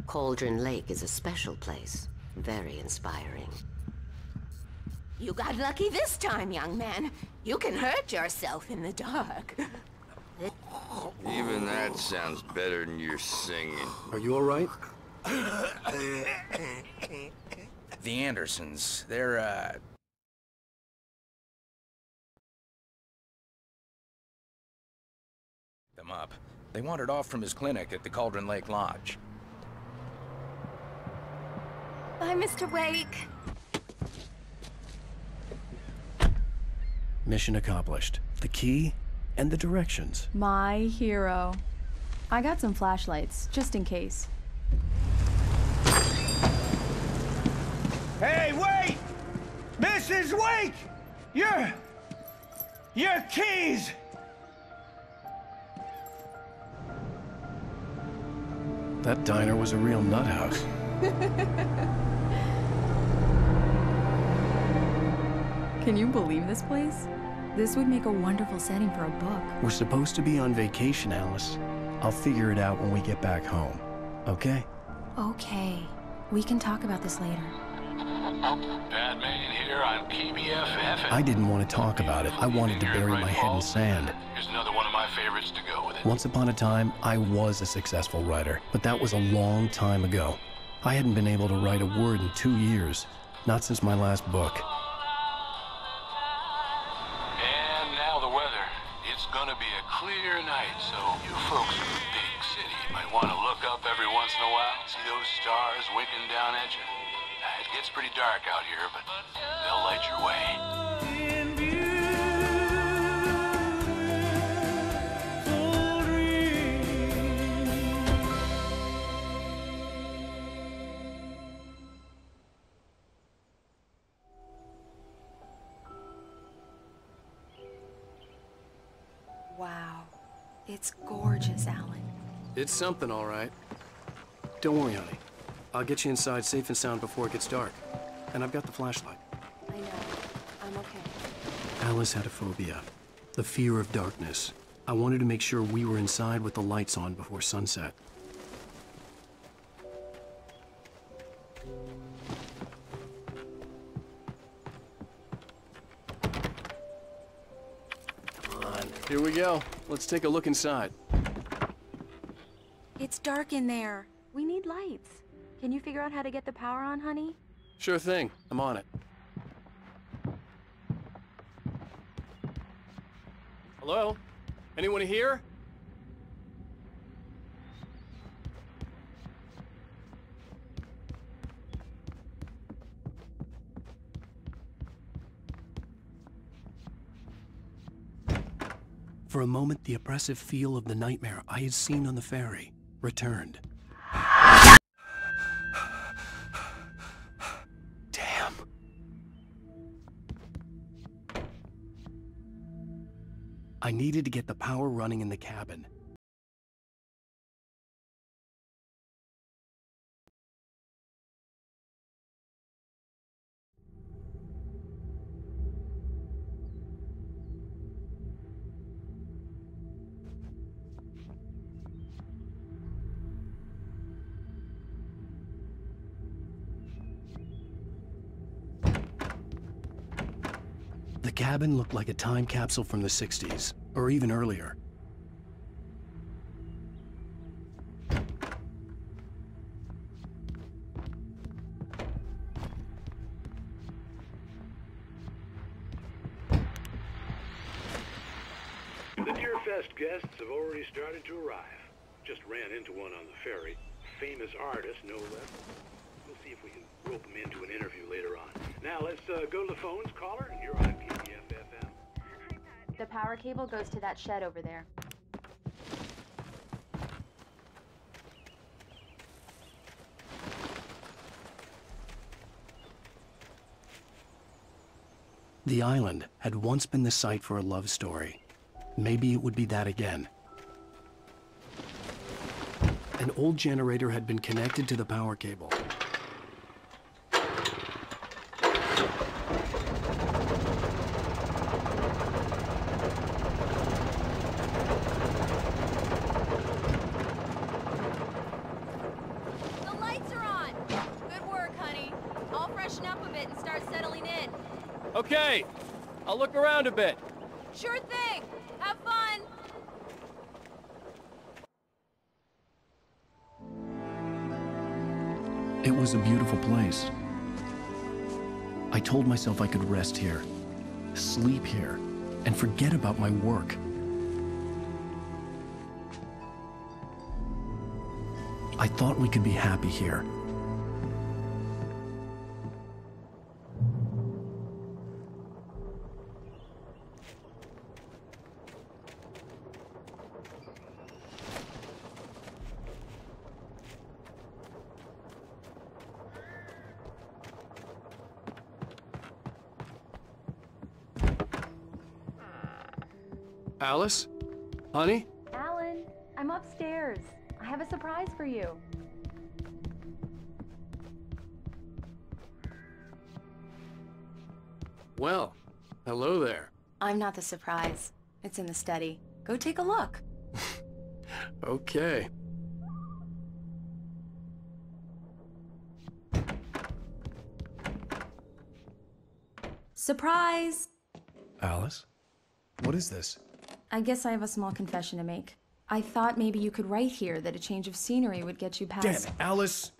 Cauldron Lake is a special place. Very inspiring. You got lucky this time, young man. You can hurt yourself in the dark. Even that sounds better than your singing. Are you all right? The Andersons, they're, them up. They wandered off from his clinic at the Cauldron Lake Lodge. Bye, Mr. Wake. Mission accomplished. The key and the directions. My hero. I got some flashlights, just in case. Hey, wait! Mrs. Wake! Your keys! That diner was a real nut house. Can you believe this place? This would make a wonderful setting for a book. We're supposed to be on vacation, Alice. I'll figure it out when we get back home. Okay? Okay. We can talk about this later. Batman here on KBFF. I didn't want to talk about it. I wanted to bury my head in sand. Here's another one of my favorites to go with it. Once upon a time, I was a successful writer, but that was a long time ago. I hadn't been able to write a word in 2 years. Not since my last book. And now the weather. It's gonna be a clear night, so you folks in the big city might want to look up every once in a while, see those stars winking down at you. It gets pretty dark out here, but they'll light your way. Wow. It's gorgeous, Alan. It's something, all right. Don't worry, honey. I'll get you inside safe and sound before it gets dark. And I've got the flashlight. I know. I'm okay. Alice had a phobia. The fear of darkness. I wanted to make sure we were inside with the lights on before sunset. Come on. Here we go. Let's take a look inside. It's dark in there. We need lights. Can you figure out how to get the power on, honey? Sure thing. I'm on it. Hello? Anyone here? For a moment, the oppressive feel of the nightmare I had seen on the ferry returned. Damn. I needed to get the power running in the cabin. The cabin looked like a time capsule from the 60s, or even earlier. The Deerfest guests have already started to arrive. Just ran into one on the ferry. Famous artist, no less. We'll see if we can rope him into an interview later on. Now let's go to the phones, caller, and you're on KBFFM. The power cable goes to that shed over there. The island had once been the site for a love story. Maybe it would be that again. An old generator had been connected to the power cable. The lights are on! Good work, honey. I'll freshen up a bit and start settling in. Okay, I'll look around a bit. Sure thing! Have fun! It was a beautiful place. I told myself I could rest here, sleep here, and forget about my work. I thought we could be happy here. Alice? Honey? Alan, I'm upstairs. I have a surprise for you. Well, hello there. I'm not the surprise. It's in the study. Go take a look. Okay. Surprise! Alice? What is this? I guess I have a small confession to make. I thought maybe you could write here that a change of scenery would get you past— Damn it, Alice,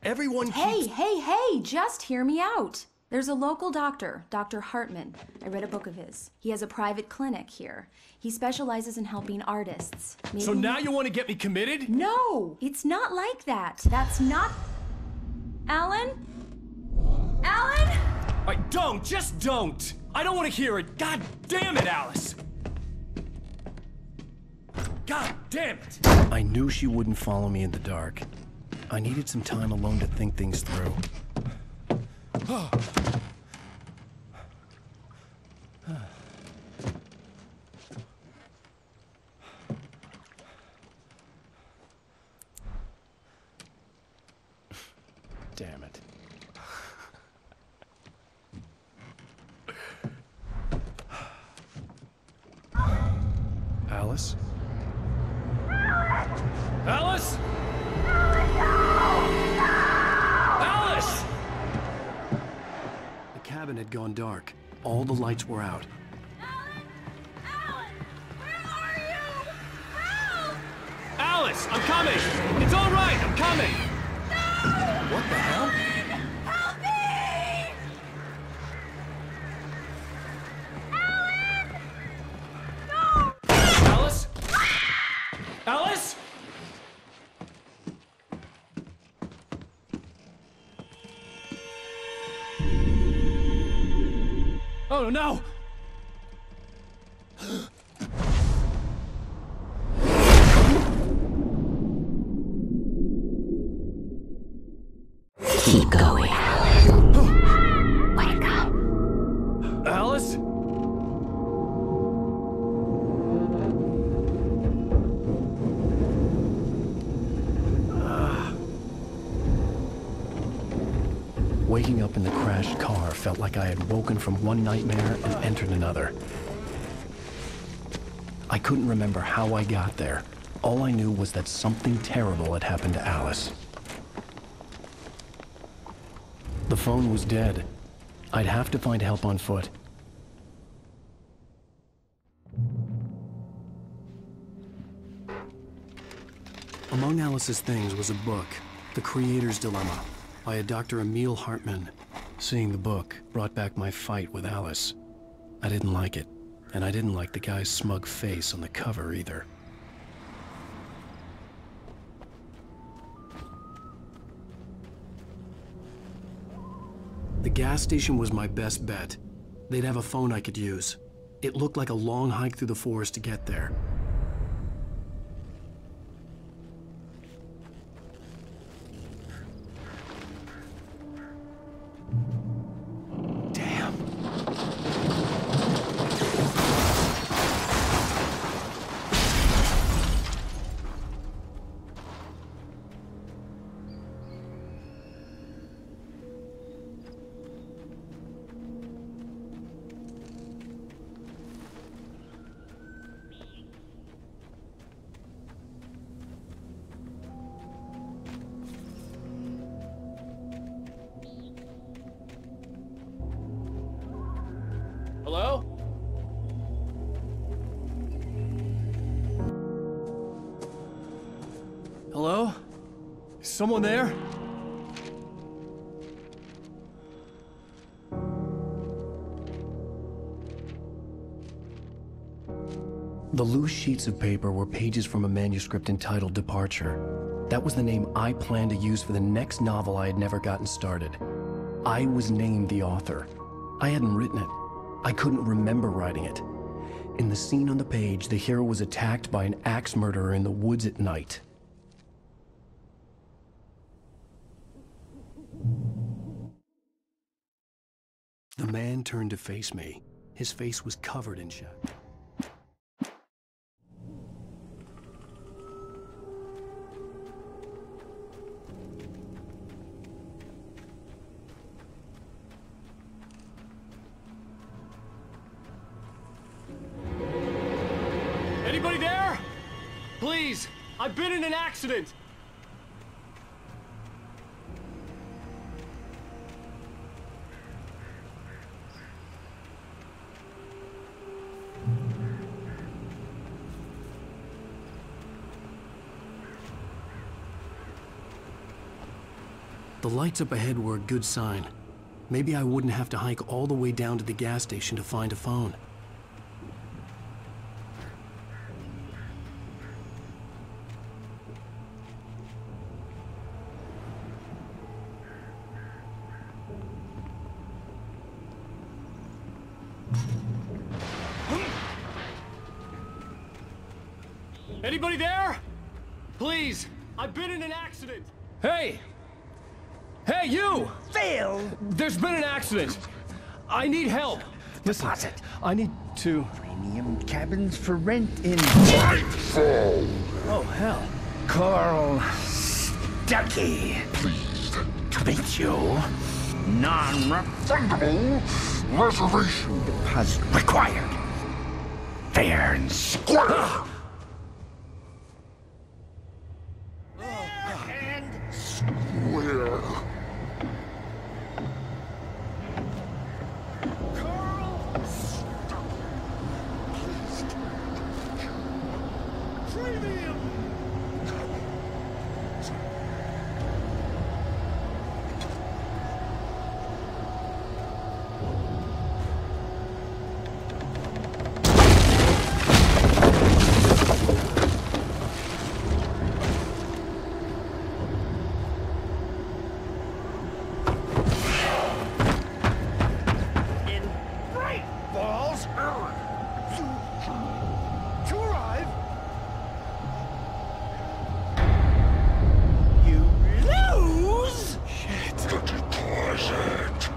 everyone keeps— Hey, just hear me out. There's a local doctor, Dr. Hartman. I read a book of his. He has a private clinic here. He specializes in helping artists. So now you want to get me committed? No, it's not like that. That's not— Alan? Alan? Just don't! I don't want to hear it! God damn it, Alice! God damn it! I knew she wouldn't follow me in the dark. I needed some time alone to think things through. Damn it. Alice? Alice? Alice! The cabin had gone dark. All the lights were out. Alan, where are you? Help! Alice, I'm coming! It's all right, I'm coming! What the hell? Help me! Alan! No! Alice? Alice? Oh no! Keep going. Wake up. Alice? Waking up in the crashed car felt like I had woken from one nightmare and entered another. I couldn't remember how I got there. All I knew was that something terrible had happened to Alice. The phone was dead. I'd have to find help on foot. Among Alice's things was a book, The Creator's Dilemma, by a Dr. Emil Hartman. Seeing the book brought back my fight with Alice. I didn't like it, and I didn't like the guy's smug face on the cover either. The gas station was my best bet. They'd have a phone I could use. It looked like a long hike through the forest to get there. Damn. Hello? Hello? Is someone there? The loose sheets of paper were pages from a manuscript entitled Departure. That was the name I planned to use for the next novel I had never gotten started. I was named the author. I hadn't written it. I couldn't remember writing it. In the scene on the page, the hero was attacked by an axe murderer in the woods at night. The man turned to face me. His face was covered in shadow. Anybody there? Please, I've been in an accident. The lights up ahead were a good sign. Maybe I wouldn't have to hike all the way down to the gas station to find a phone. Anybody there? Please, I've been in an accident. Hey! Hey, you! Phil! There's been an accident. I need help. Listen, Deposit. I need to... Premium cabins for rent in... Oh, hell. Carl Stuckey. Pleased to meet you. Non-refundable reservation deposit required. Fair and square. And square. Carl Stuckey. Pleased to meet you. Premium. In Bright Falls, to arrive. You lose. Shit. The deposit.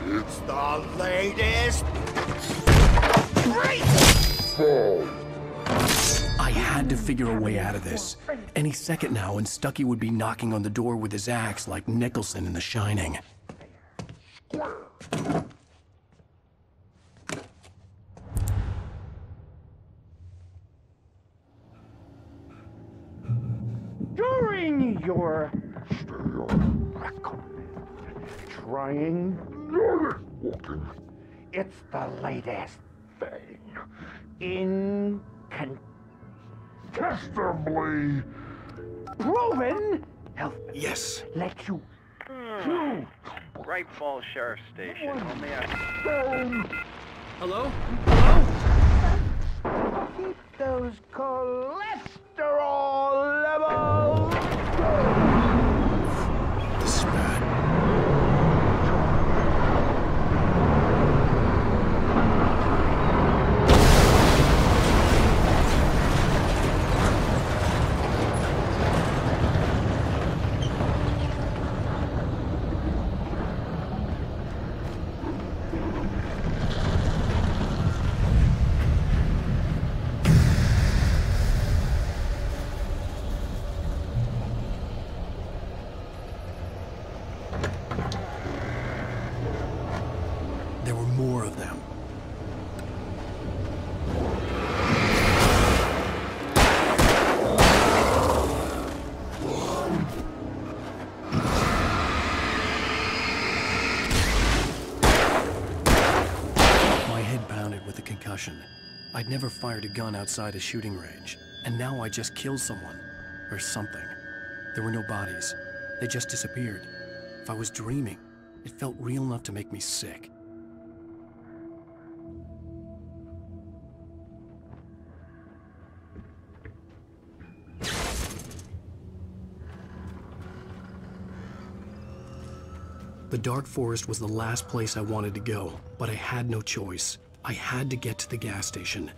It's the latest. Bright Falls. I had to figure a way out of this. Any second now, and Stuckey would be knocking on the door with his axe like Nicholson in The Shining. During your trying walking, it's the latest thing. Incontestably proven health. Yes. Let you Bright Falls Sheriff Station. Only a... Hello? keep those cholesterol levels. This is bad. There were more of them. My head concussion. I'd never fired a gun outside a shooting range, and now I just killed someone. Or something. There were no bodies. They just disappeared. If I was dreaming, it felt real enough to make me sick. The dark forest was the last place I wanted to go, but I had no choice. I had to get to the gas station.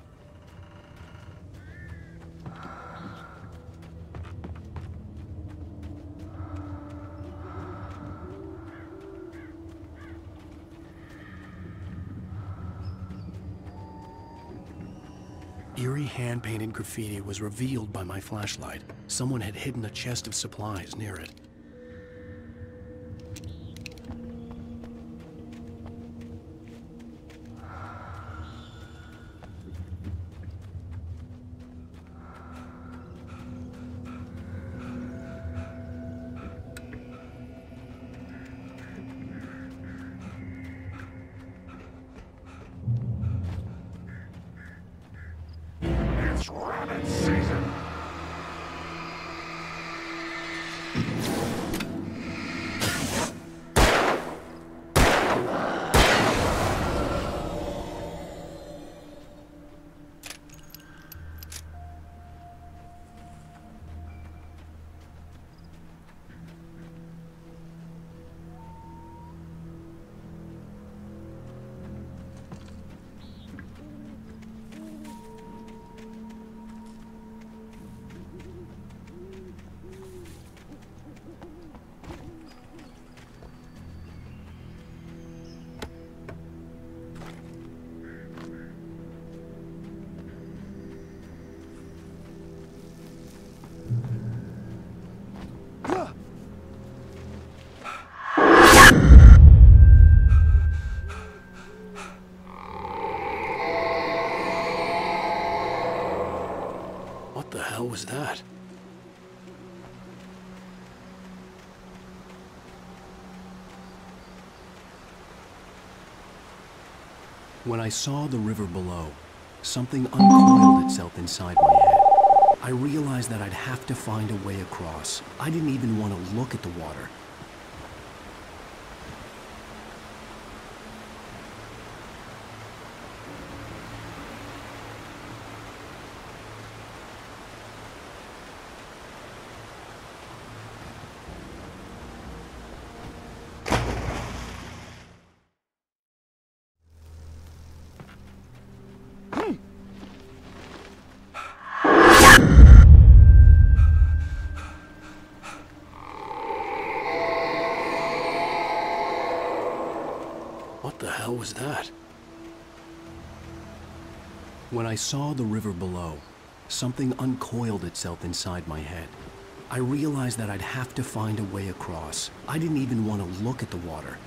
Eerie hand-painted graffiti was revealed by my flashlight. Someone had hidden a chest of supplies near it. It's rabbit season! What the hell was that? When I saw the river below, something uncoiled itself inside my head. I realized that I'd have to find a way across. I didn't even want to look at the water. What the hell was that? When I saw the river below, something uncoiled itself inside my head. I realized that I'd have to find a way across. I didn't even want to look at the water.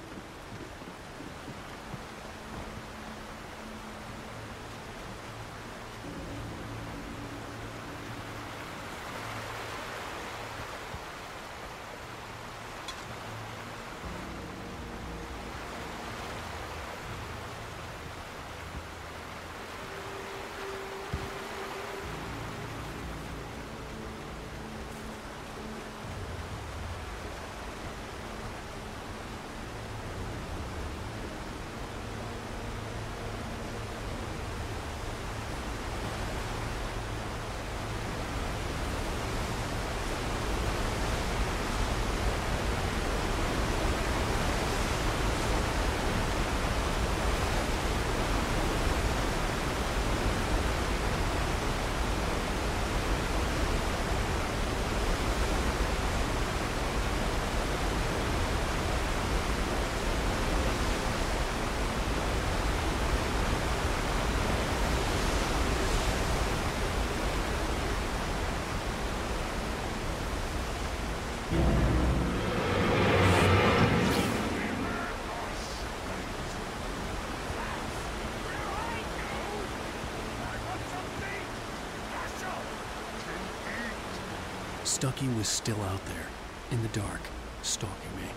Stucky was still out there, in the dark, stalking me.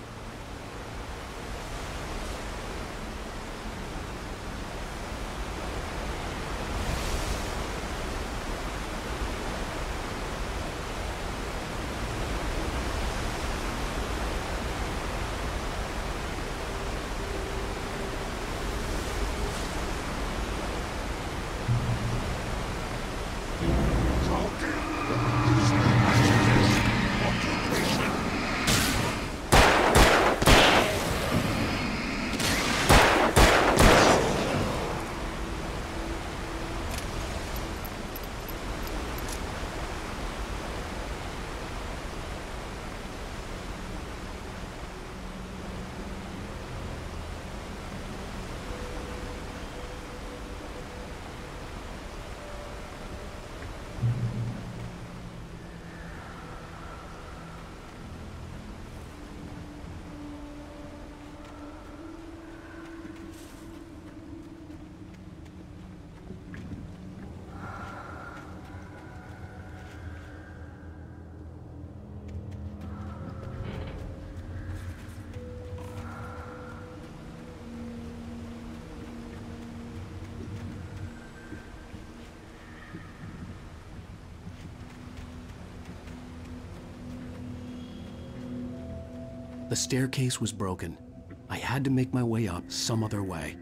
The staircase was broken. I had to make my way up some other way.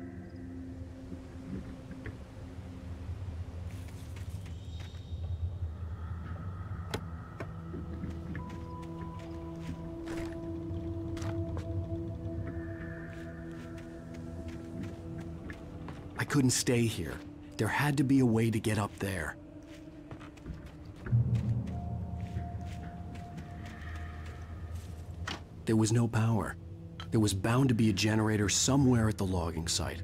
I couldn't stay here. There had to be a way to get up there. There was no power. There was bound to be a generator somewhere at the logging site.